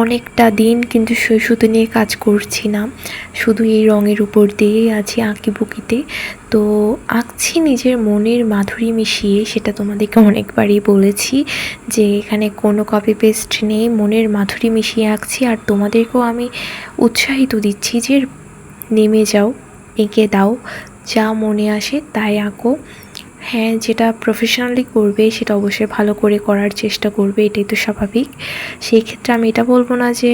অনেকটা দিন কিন্তু সুতো নিয়ে কাজ করছি না, শুধু এই রঙের উপর দিয়েই আছি আঁকিবুকিতে। তো আঁকছি নিজের মনের মাধুরী মিশিয়ে, সেটা তোমাদেরকে অনেকবারই বলেছি যে এখানে কোনো কপি পেস্ট নেই, মনের মাধুরী মিশিয়ে আঁকছি। আর তোমাদেরকেও আমি উৎসাহিত দিচ্ছি যে নেমে যাও, এঁকে দাও, যা মনে আসে তাই আঁকো। হ্যাঁ, যেটা প্রফেশনালি করবে সেটা অবশ্যই ভালো করে করার চেষ্টা করবে, এটাই তো স্বাভাবিক। সেই ক্ষেত্রে আমি এটা বলবো না যে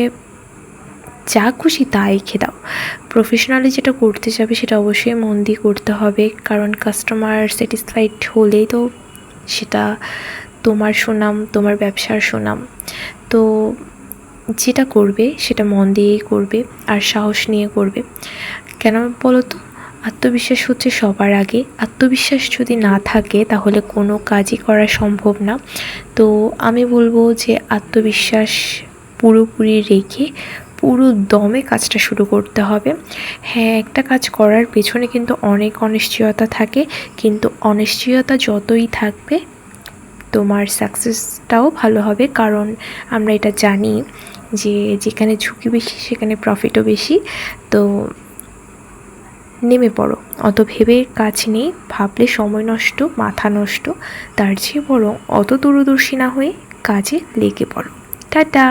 যা খুশি তা এঁকে দাও। প্রফেশনালি যেটা করতে যাবে সেটা অবশ্যই মন দিয়ে করতে হবে, কারণ কাস্টমার স্যাটিসফাইড হলেই তো সেটা তোমার সুনাম, তোমার ব্যবসার সুনাম। তো যেটা করবে সেটা মন দিয়েই করবে আর সাহস নিয়ে করবে। কেন বলো তো? আত্মবিশ্বাস হচ্ছে সবার আগে। আত্মবিশ্বাস যদি না থাকে তাহলে কোনো কাজই করা সম্ভব না। তো আমি বলবো যে আত্মবিশ্বাস পুরোপুরি রেখে পুরো দমে কাজটা শুরু করতে হবে। হ্যাঁ, একটা কাজ করার পেছনে কিন্তু অনেক অনিশ্চয়তা থাকে, কিন্তু অনিশ্চয়তা যতই থাকবে তোমার সাকসেসটাও ভালো হবে, কারণ আমরা এটা জানি যে যেখানে ঝুঁকি বেশি সেখানে প্রফিটও বেশি। তো নেমে পড়ো, অত ভেবে কাজ নেই, ভাবলে সময় নষ্ট, মাথা নষ্ট। তার চেয়ে বরং অত দূরদর্শী না হয়ে কাজে লেগে পড়ো। টাটা।